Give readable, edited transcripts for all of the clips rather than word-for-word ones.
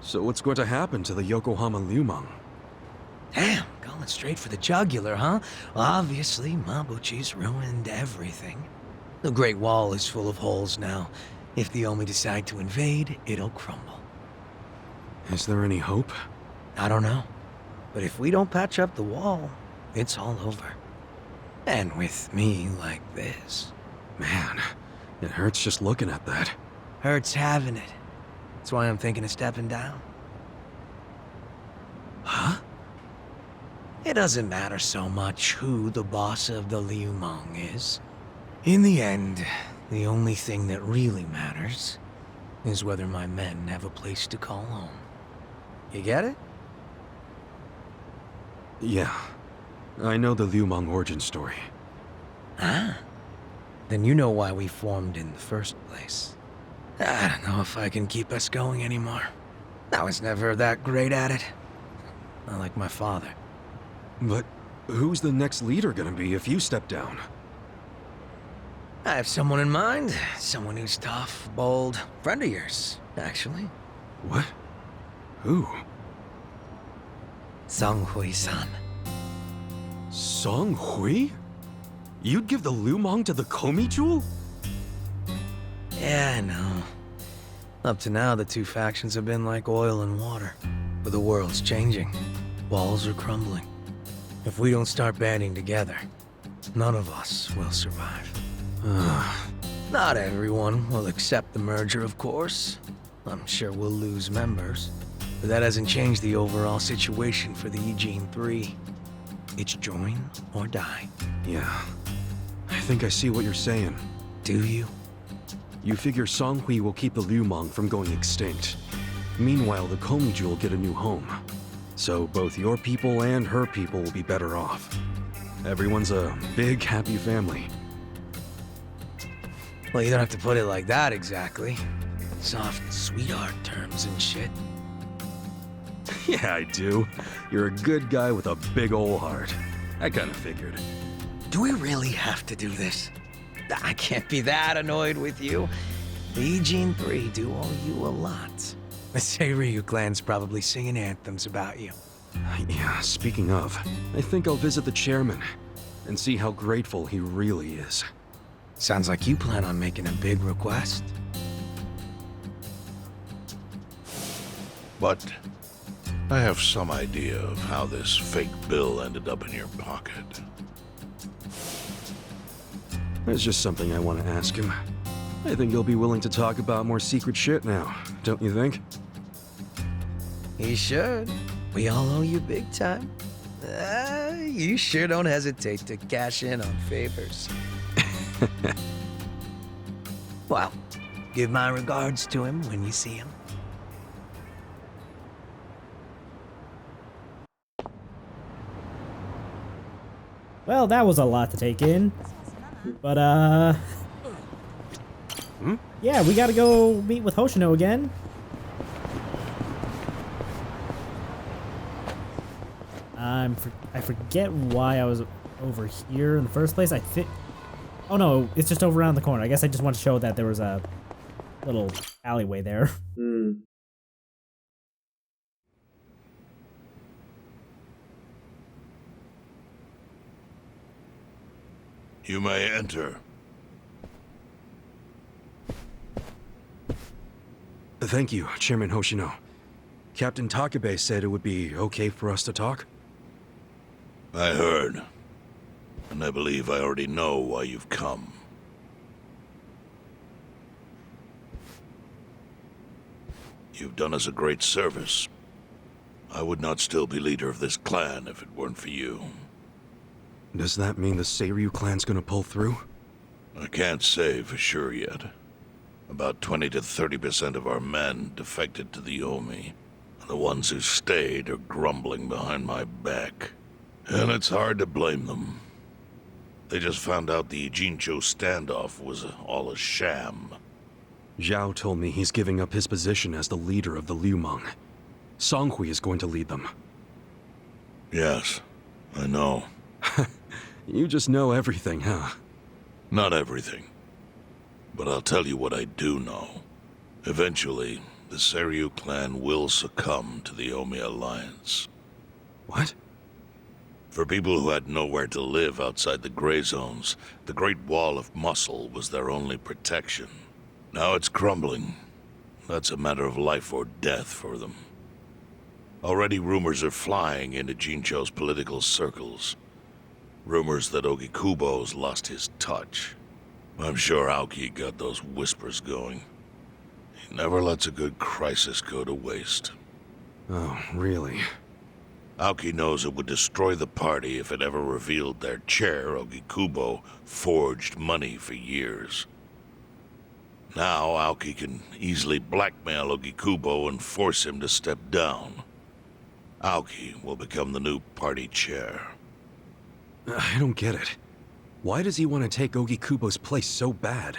So what's going to happen to the Yokohama Lumang? Damn, going straight for the jugular, huh? Well, obviously, Mabuchi's ruined everything. The Great Wall is full of holes now. If the Omi decide to invade, it'll crumble. Is there any hope? I don't know. But if we don't patch up the wall, it's all over. And with me like this. Man, it hurts just looking at that. Hurts having it. That's why I'm thinking of stepping down. Huh? It doesn't matter so much who the boss of the Liumang is. In the end, the only thing that really matters is whether my men have a place to call home. You get it? Yeah. I know the Lumang origin story. Ah. Then you know why we formed in the first place. I don't know if I can keep us going anymore. I was never that great at it. Not like my father. But who's the next leader gonna be if you step down? I have someone in mind. Someone who's tough, bold. Friend of yours, actually. What? Who? Song Hui-san. Song Hui? You'd give the Lumang to the Komi Jewel? Yeah, I know. Up to now, the two factions have been like oil and water. But the world's changing. Walls are crumbling. If we don't start banding together, none of us will survive. Not everyone will accept the merger, of course. I'm sure we'll lose members. But that hasn't changed the overall situation for the Eugene 3. It's join or die. Yeah. I think I see what you're saying. Do you? You figure Song Hui will keep the Lumang from going extinct. Meanwhile, the Komi Jewel get a new home. So both your people and her people will be better off. Everyone's a big, happy family. Well, you don't have to put it like that exactly. Soft sweetheart terms and shit. Yeah, I do. You're a good guy with a big ol' heart. I kinda figured. Do we really have to do this? I can't be that annoyed with you. The Eugene 3 do owe you a lot. The Seiryu clan's probably singing anthems about you. Yeah, speaking of, I think I'll visit the chairman and see how grateful he really is. Sounds like you plan on making a big request. But I have some idea of how this fake bill ended up in your pocket. There's just something I want to ask him. I think he'll be willing to talk about more secret shit now, don't you think? He should. We all owe you big time. You sure don't hesitate to cash in on favors. Well, give my regards to him when you see him. Well, that was a lot to take in. But, yeah, we gotta go meet with Hoshino again. I forget why I was over here in the first place. Oh no, it's just over around the corner. I guess I just want to show that there was a little alleyway there. You may enter. Thank you, Chairman Hoshino. Captain Takabe said it would be okay for us to talk. I heard. And I believe I already know why you've come. You've done us a great service. I would not still be leader of this clan if it weren't for you. Does that mean the Seiryu clan's gonna pull through? I can't say for sure yet. About 20 to 30% of our men defected to the Omi. And the ones who stayed are grumbling behind my back. And it's hard to blame them. They just found out the Ijincho standoff was all a sham. Zhao told me he's giving up his position as the leader of the Lumang. Song Hui is going to lead them. Yes, I know. You just know everything, huh? Not everything. But I'll tell you what I do know. Eventually, the Seiryu clan will succumb to the Omi Alliance. What? For people who had nowhere to live outside the gray zones, the Great Wall of Muscle was their only protection. Now it's crumbling. That's a matter of life or death for them. Already rumors are flying into Jincho's political circles. Rumors that Ogikubo's lost his touch. I'm sure Aoki got those whispers going. He never lets a good crisis go to waste. Oh, really? Aoki knows it would destroy the party if it ever revealed their chair, Ogikubo, forged money for years. Now Aoki can easily blackmail Ogikubo and force him to step down. Aoki will become the new party chair. I don't get it. Why does he want to take Ogikubo's place so bad?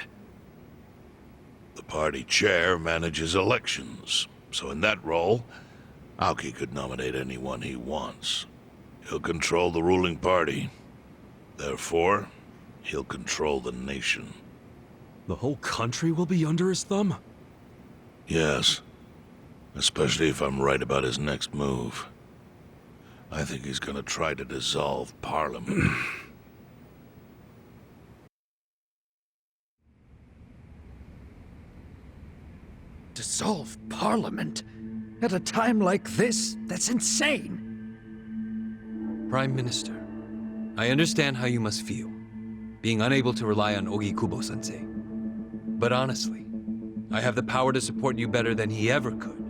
The party chair manages elections, so in that role, Aoki could nominate anyone he wants. He'll control the ruling party. Therefore, he'll control the nation. The whole country will be under his thumb? Yes. Especially if I'm right about his next move. I think he's gonna try to dissolve Parliament. Dissolve Parliament? At a time like this? That's insane! Prime Minister, I understand how you must feel, being unable to rely on Ogikubo-sensei. But honestly, I have the power to support you better than he ever could.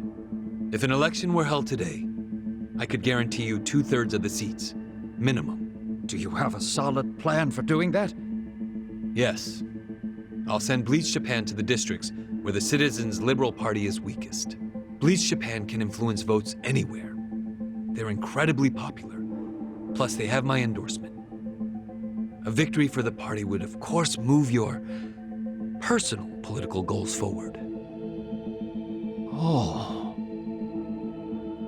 If an election were held today, I could guarantee you 2/3 of the seats, minimum. Do you have a solid plan for doing that? Yes. I'll send Bleach Japan to the districts where the Citizens' Liberal Party is weakest. Bleach Japan can influence votes anywhere. They're incredibly popular. Plus, they have my endorsement. A victory for the party would, of course, move your personal political goals forward. Oh.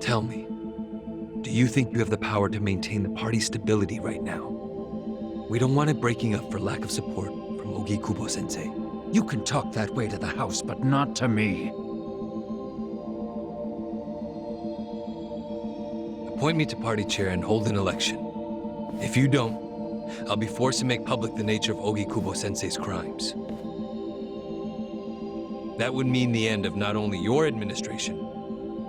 Tell me, do you think you have the power to maintain the party's stability right now? We don't want it breaking up for lack of support from Ogikubo-sensei. You can talk that way to the house, but not to me. Appoint me to party chair and hold an election. If you don't, I'll be forced to make public the nature of Ogikubo-sensei's crimes. That would mean the end of not only your administration,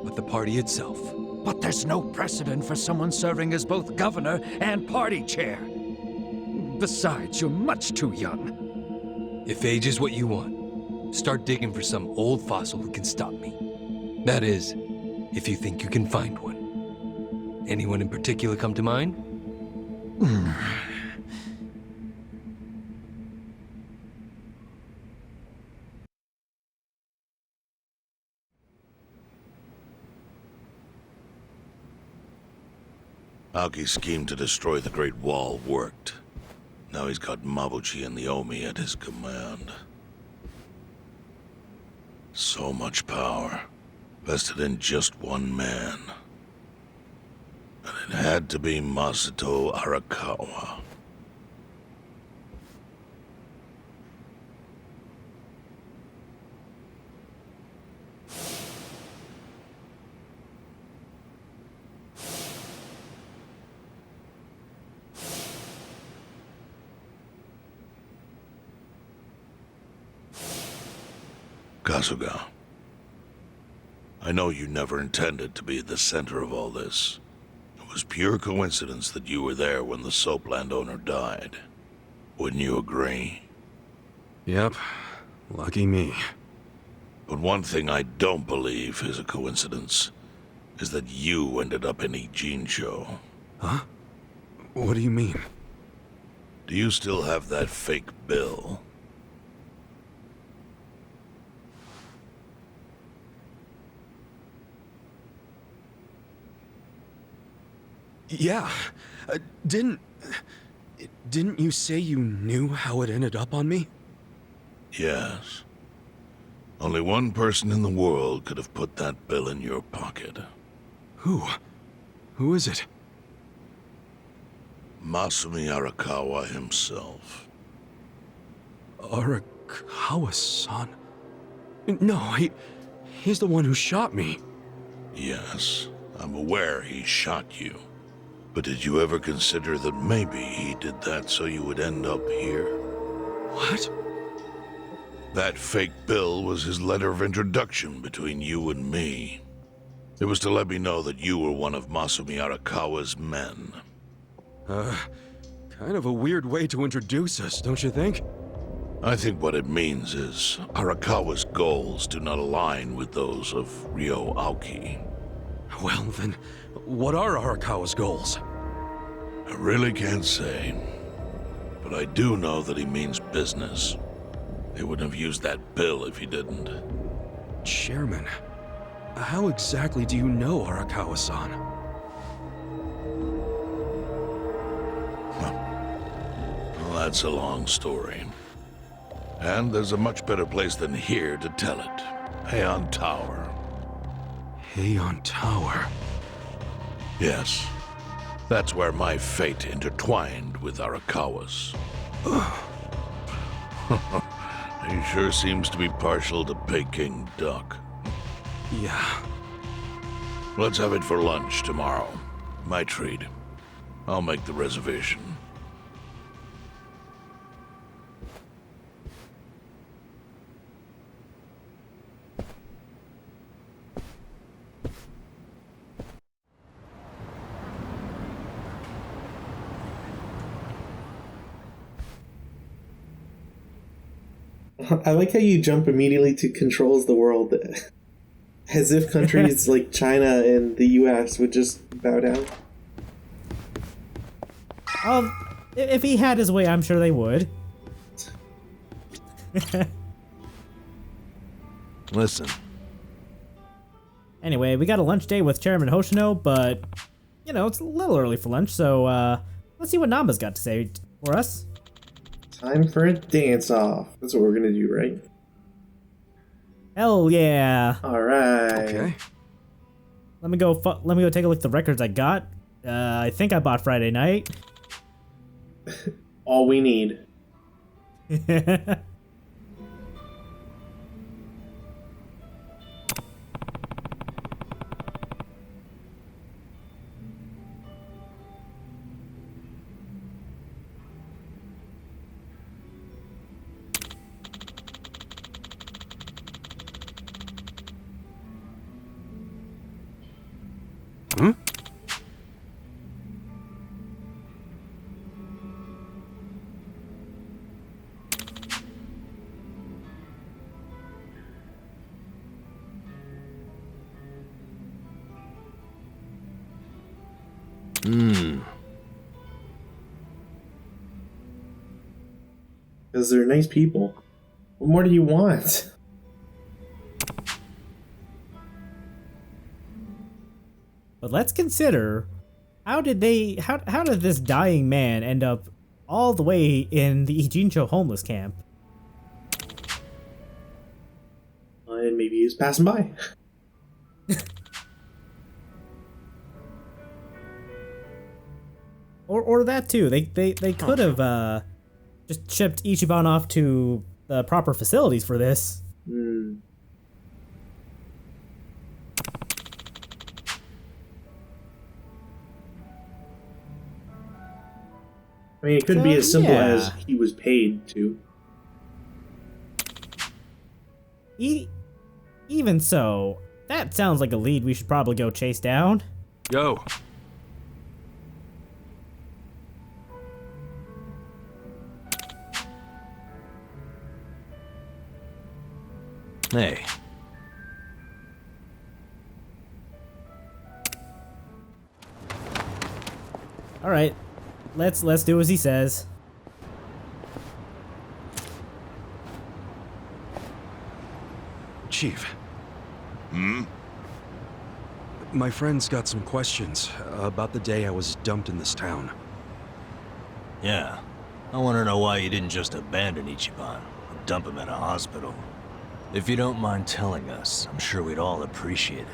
but the party itself. But there's no precedent for someone serving as both governor and party chair. Besides, you're much too young. If age is what you want, start digging for some old fossil who can stop me. That is, if you think you can find one. Anyone in particular come to mind? Aoki's scheme to destroy the Great Wall worked. Now he's got Mabuchi and the Omi at his command. So much power, vested in just one man. And it had to be Masato Arakawa. Kasuga, I know you never intended to be at the center of all this. It was pure coincidence that you were there when the soap landowner died. Wouldn't you agree? Yep. Lucky me. But one thing I don't believe is a coincidence is that you ended up in Ijincho. Huh? What do you mean? Do you still have that fake bill? Yeah. Didn't you say you knew how it ended up on me? Yes. Only one person in the world could have put that bill in your pocket. Who? Who is it? Masumi Arakawa himself. Arakawa-san? No, He's the one who shot me. Yes, I'm aware he shot you. But did you ever consider that maybe he did that so you would end up here? What? That fake bill was his letter of introduction between you and me. It was to let me know that you were one of Masumi Arakawa's men. Kind of a weird way to introduce us, don't you think? I think what it means is Arakawa's goals do not align with those of Ryo Aoki. Well, then, what are Arakawa's goals? I really can't say. But I do know that he means business. He wouldn't have used that bill if he didn't. Chairman, how exactly do you know Arakawa-san? Well, that's a long story. And there's a much better place than here to tell it. Heian Tower. Heian Tower. Yes. That's where my fate intertwined with Arakawa's. He sure seems to be partial to Peking duck. Yeah. Let's have it for lunch tomorrow. My treat. I'll make the reservation. I like how you jump immediately to controls the world. As if countries like China and the US would just bow down. If he had his way, I'm sure they would. Listen. Anyway, we got a lunch date with Chairman Hoshino, but, you know, it's a little early for lunch, so, let's see what Namba's got to say for us. Time for a dance-off. That's what we're gonna do, right? Hell yeah. Alright. Okay. Let me go take a look at the records I got. I think I bought Friday Night. All we need. Hmm? Because they're nice people. What more do you want? But let's consider, how did this dying man end up all the way in the Ijincho homeless camp? And maybe he was passing by. Or that too. They could have just shipped Ichiban off to the proper facilities for this. Hmm. I mean, it could be as simple as he was paid to. Even so, that sounds like a lead we should probably go chase down. Go. Hey. All right, let's do as he says. Chief. My friend's got some questions about the day I was dumped in this town. Yeah. I want to know why you didn't just abandon Ichiban or dump him at a hospital. If you don't mind telling us, I'm sure we'd all appreciate it.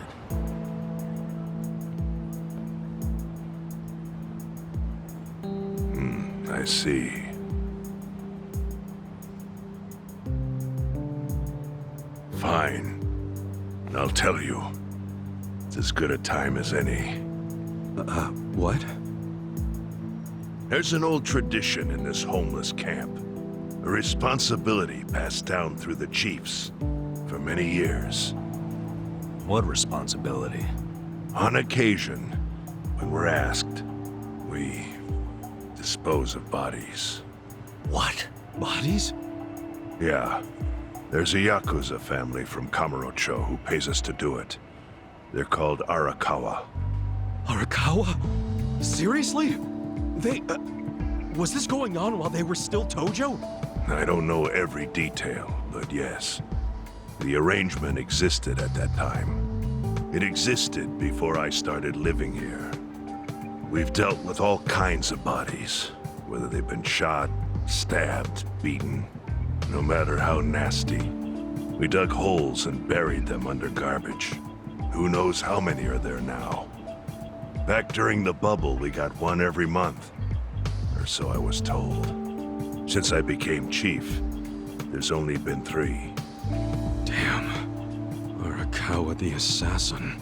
I see. Fine. Now I'll tell you. It's as good a time as any. What? There's an old tradition in this homeless camp. A responsibility passed down through the chiefs for many years. What responsibility? On occasion, when we're asked, we dispose of bodies. What? Bodies? Yeah. There's a Yakuza family from Kamurocho who pays us to do it. They're called Arakawa. Arakawa? Seriously? They, was this going on while they were still Tojo? I don't know every detail, but yes. The arrangement existed at that time. It existed before I started living here. We've dealt with all kinds of bodies, whether they've been shot, stabbed, beaten, no matter how nasty. We dug holes and buried them under garbage. Who knows how many are there now? Back during the bubble, we got one every month. Or so I was told. Since I became chief, there's only been 3. Damn. Arakawa the assassin.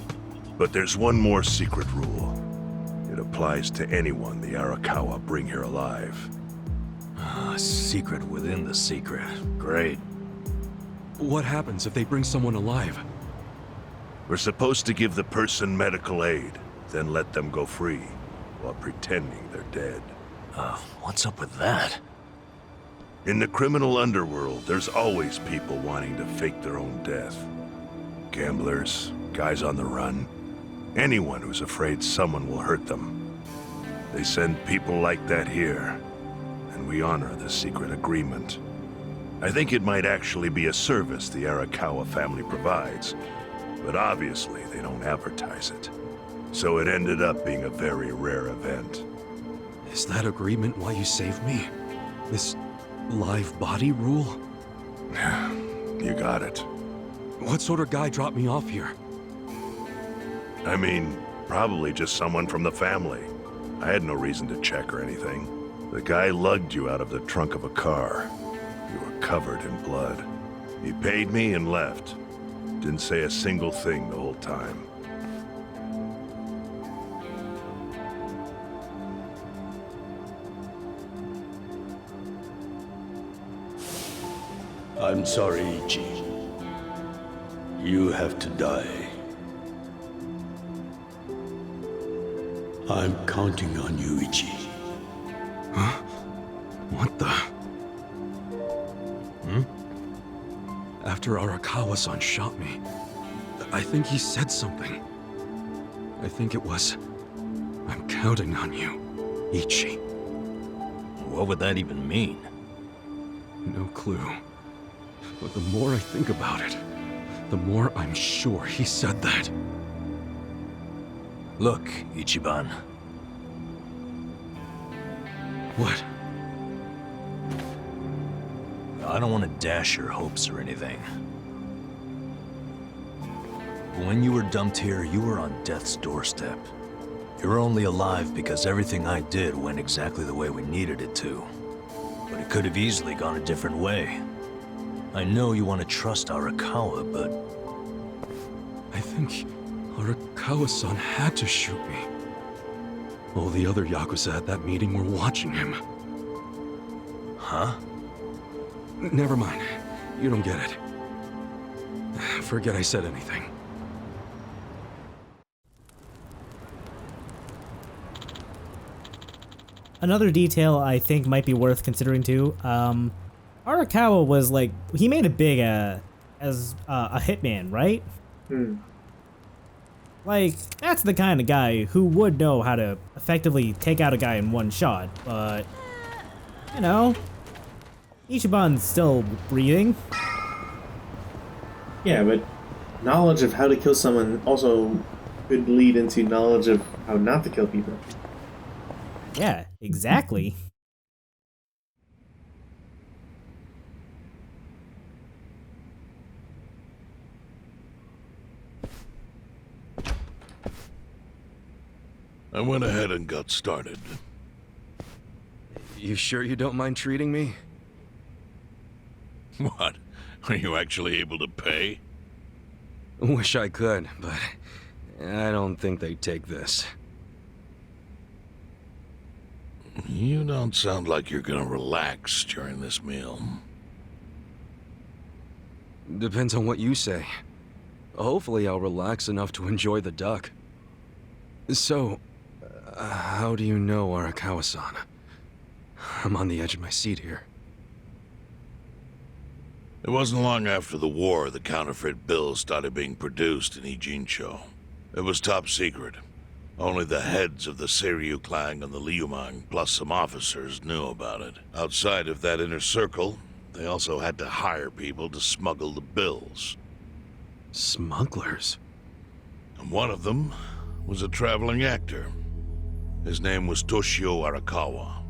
But there's one more secret rule. It applies to anyone the Arakawa bring here alive. A secret within the secret. Great. What happens if they bring someone alive? We're supposed to give the person medical aid, then let them go free, while pretending they're dead. What's up with that? In the criminal underworld, there's always people wanting to fake their own death. Gamblers, guys on the run, anyone who's afraid someone will hurt them. They send people like that here, and we honor the secret agreement. I think it might actually be a service the Arakawa family provides, but obviously they don't advertise it. So it ended up being a very rare event. Is that agreement why you saved me? This live body rule? You got it. What sort of guy dropped me off here? I mean, probably just someone from the family. I had no reason to check or anything. The guy lugged you out of the trunk of a car. You were covered in blood. He paid me and left. Didn't say a single thing the whole time. I'm sorry, Ichi. You have to die. I'm counting on you, Ichi. Huh? What the? After Arakawa-san shot me, I think he said something. I think it was, I'm counting on you, Ichi. What would that even mean? No clue. But the more I think about it, the more I'm sure he said that. Look, Ichiban. What? I don't want to dash your hopes or anything. But when you were dumped here, you were on death's doorstep. You were only alive because everything I did went exactly the way we needed it to. But it could have easily gone a different way. I know you want to trust Arakawa, but... I think Arakawa-san had to shoot me. All the other Yakuza at that meeting were watching him. Huh? Never mind. You don't get it. Forget I said anything. Another detail I think might be worth considering too. Arakawa was like, he made it big as a hitman, right? Like, that's the kind of guy who would know how to effectively take out a guy in one shot, but, you know, Ichiban's still breathing. Yeah, but knowledge of how to kill someone also could lead into knowledge of how not to kill people. Yeah, exactly. I went ahead and got started. You sure you don't mind treating me? What? Are you actually able to pay? Wish I could, but I don't think they'd take this. You don't sound like you're gonna relax during this meal. Depends on what you say. Hopefully I'll relax enough to enjoy the duck. So, how do you know Arakawa-san? I'm on the edge of my seat here. It wasn't long after the war the counterfeit bills started being produced in Ijincho. It was top secret. Only the heads of the Seiryu clan and the Liumang, plus some officers, knew about it. Outside of that inner circle, they also had to hire people to smuggle the bills. Smugglers? And one of them was a traveling actor. His name was Toshio Arakawa.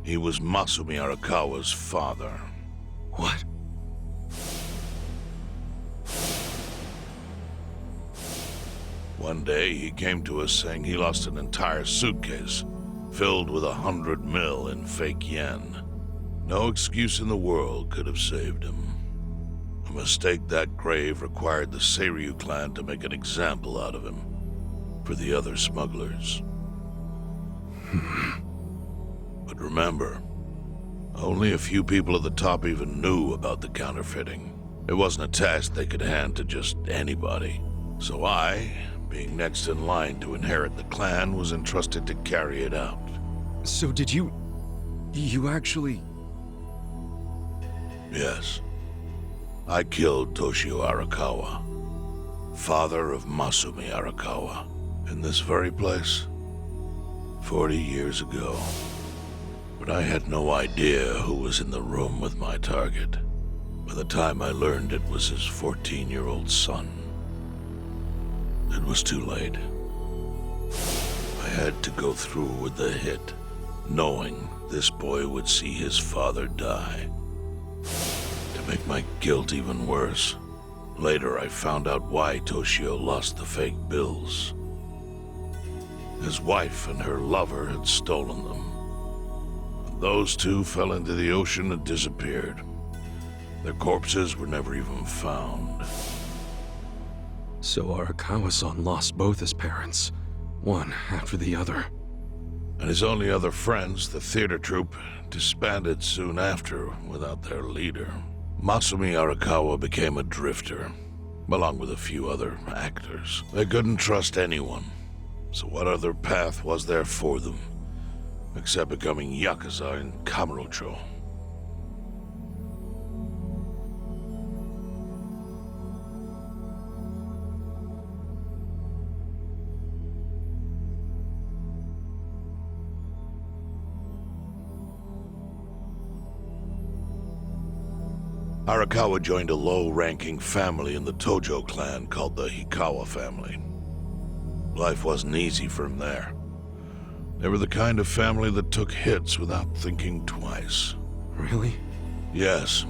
He was Masumi Arakawa's father. What? One day, he came to us saying he lost an entire suitcase filled with 100 mil in fake yen. No excuse in the world could have saved him. A mistake that grave required the Seiryu clan to make an example out of him for the other smugglers. But remember, only a few people at the top even knew about the counterfeiting. It wasn't a task they could hand to just anybody. So I, being next in line to inherit the clan, was entrusted to carry it out. So did you actually... Yes. I killed Toshio Arakawa, father of Masumi Arakawa, in this very place, 40 years ago. But I had no idea who was in the room with my target. By the time I learned it was his 14-year-old son, it was too late. I had to go through with the hit, knowing this boy would see his father die. To make my guilt even worse, later I found out why Toshio lost the fake bills. His wife and her lover had stolen them. Those two fell into the ocean and disappeared. Their corpses were never even found. So Arakawa-san lost both his parents, one after the other. And his only other friends, the theater troupe, disbanded soon after without their leader. Masumi Arakawa became a drifter, along with a few other actors. They couldn't trust anyone, so what other path was there for them, except becoming Yakuza in Kamurocho? Arakawa joined a low-ranking family in the Tojo clan called the Hikawa family. Life wasn't easy for him there. They were the kind of family that took hits without thinking twice. Really? Yes.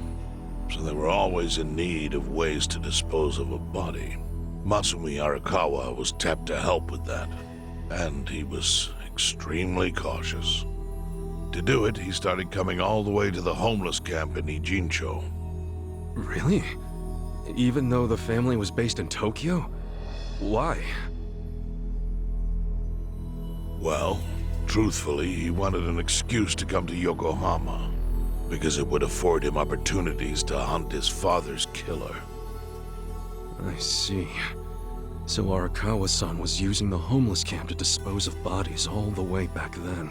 So they were always in need of ways to dispose of a body. Masumi Arakawa was tapped to help with that, and he was extremely cautious. To do it, he started coming all the way to the homeless camp in Ijincho. Really? Even though the family was based in Tokyo? Why? Well, truthfully, he wanted an excuse to come to Yokohama, because it would afford him opportunities to hunt his father's killer. I see. So Arakawa-san was using the homeless camp to dispose of bodies all the way back then.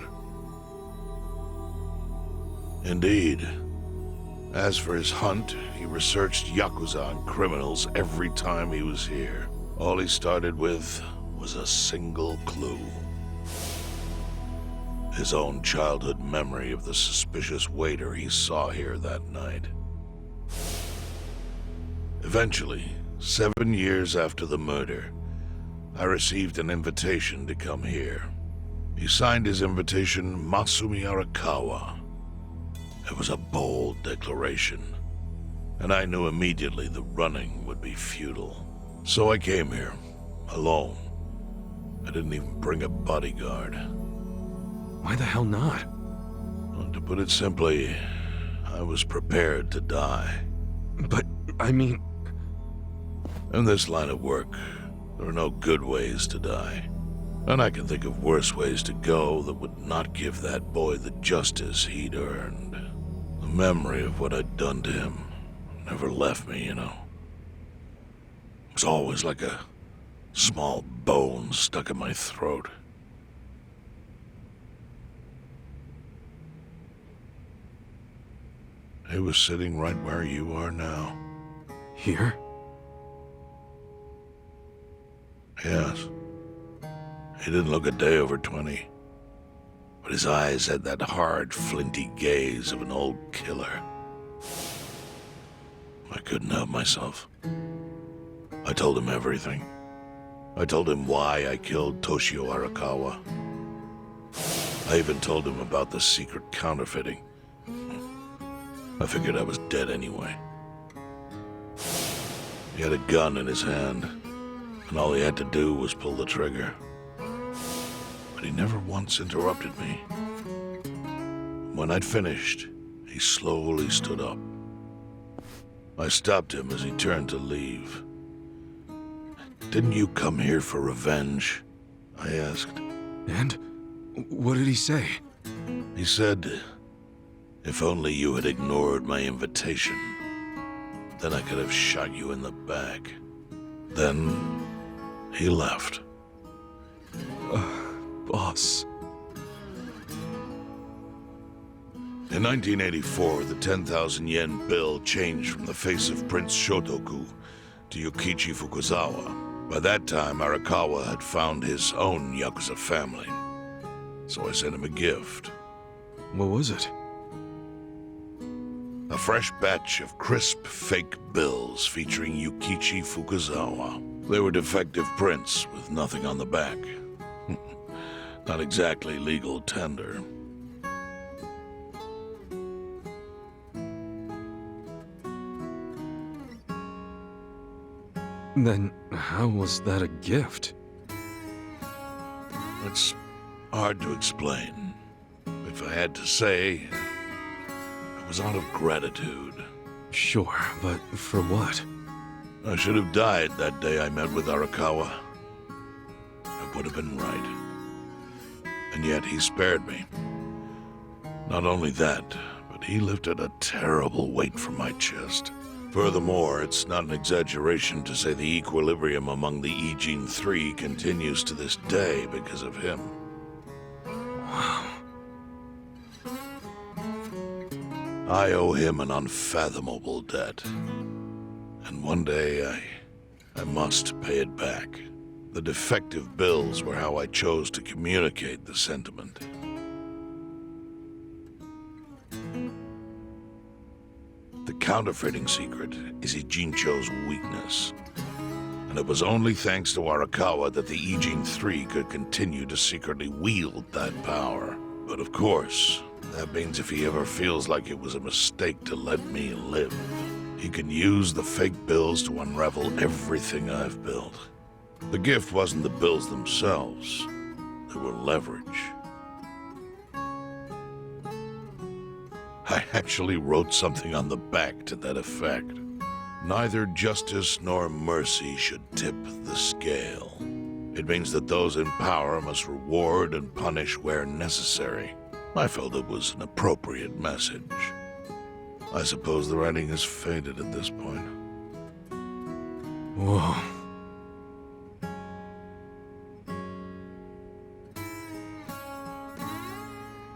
Indeed. As for his hunt, he researched Yakuza and criminals every time he was here. All he started with was a single clue. His own childhood memory of the suspicious waiter he saw here that night. Eventually, 7 years after the murder, I received an invitation to come here. He signed his invitation Masumi Arakawa. It was a bold declaration, and I knew immediately the running would be futile. So I came here, alone. I didn't even bring a bodyguard. Why the hell not? Well, to put it simply, I was prepared to die. But, I mean... In this line of work, there are no good ways to die. And I can think of worse ways to go that would not give that boy the justice he'd earned. The memory of what I'd done to him never left me, you know. It was always like a small bone stuck in my throat. He was sitting right where you are now. Here? Yes. He didn't look a day over 20. But his eyes had that hard, flinty gaze of an old killer. I couldn't help myself. I told him everything. I told him why I killed Toshio Arakawa. I even told him about the secret counterfeiting. I figured I was dead anyway. He had a gun in his hand, and all he had to do was pull the trigger. But he never once interrupted me. When I'd finished, he slowly stood up. I stopped him as he turned to leave. "Didn't you come here for revenge?" I asked. And? What did he say? He said, "If only you had ignored my invitation, then I could have shot you in the back." Then he left. Boss. In 1984, the 10,000 yen bill changed from the face of Prince Shotoku to Yukichi Fukuzawa. By that time, Arakawa had found his own Yakuza family. So I sent him a gift. What was it? A fresh batch of crisp fake bills featuring Yukichi Fukuzawa. They were defective prints with nothing on the back. Not exactly legal tender. Then how was that a gift? It's hard to explain. If I had to say, it was out of gratitude. Sure, but for what? I should have died that day I met with Arakawa. It would have been right. And yet he spared me. Not only that, but he lifted a terrible weight from my chest. Furthermore, it's not an exaggeration to say the equilibrium among the Ijin Three continues to this day because of him. Wow. I owe him an unfathomable debt. And one day I must pay it back. The defective bills were how I chose to communicate the sentiment. The counterfeiting secret is Ijincho's weakness. And it was only thanks to Arakawa that the Ijin Three could continue to secretly wield that power. But of course, that means if he ever feels like it was a mistake to let me live, he can use the fake bills to unravel everything I've built. The gift wasn't the bills themselves. They were leverage. I actually wrote something on the back to that effect. Neither justice nor mercy should tip the scale. It means that those in power must reward and punish where necessary. I felt it was an appropriate message. I suppose the writing has faded at this point. Whoa.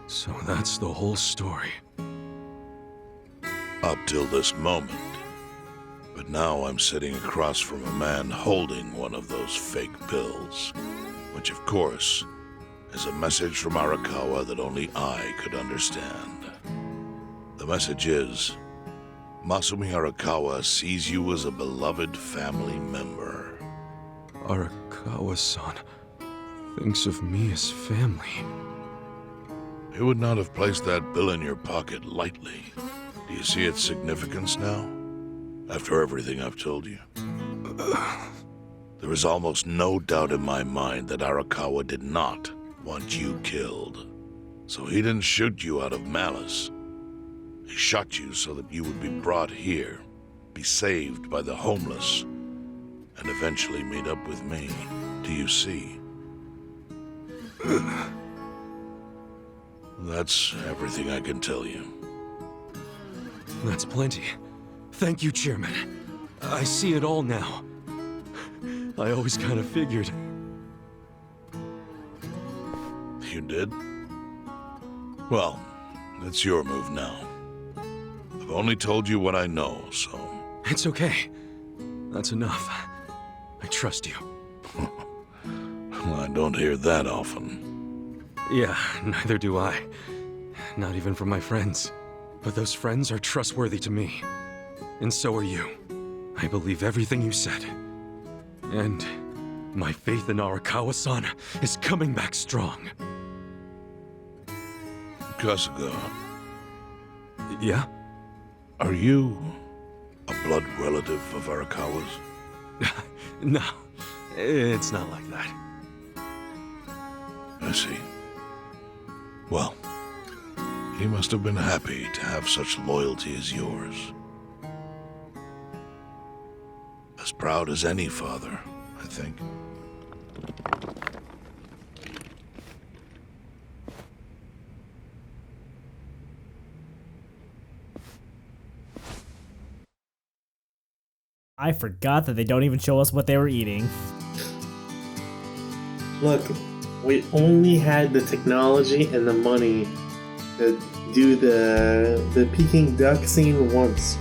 So that's the whole story. Up till this moment. But now I'm sitting across from a man holding one of those fake bills. Which, of course, is a message from Arakawa that only I could understand. The message is, Masumi Arakawa sees you as a beloved family member. Arakawa-san thinks of me as family. He would not have placed that bill in your pocket lightly. Do you see its significance now? After everything I've told you? There is almost no doubt in my mind that Arakawa did not want you killed. So he didn't shoot you out of malice. He shot you so that you would be brought here, be saved by the homeless, and eventually meet up with me. Do you see? That's everything I can tell you. That's plenty. Thank you, Chairman. I see it all now. I always kind of figured. You did? Well, it's your move now. I've only told you what I know, so... It's okay. That's enough. I trust you. Well, I don't hear that often. Yeah, neither do I. Not even from my friends. But those friends are trustworthy to me. And so are you. I believe everything you said. And my faith in Arakawa-san is coming back strong. Kasuga, Yeah? are you a blood relative of Arakawa's? No, it's not like that. I see. Well, he must have been happy to have such loyalty as yours. As proud as any father, I think. I forgot that they don't even show us what they were eating. Look, we only had the technology and the money to do the Peking duck scene once.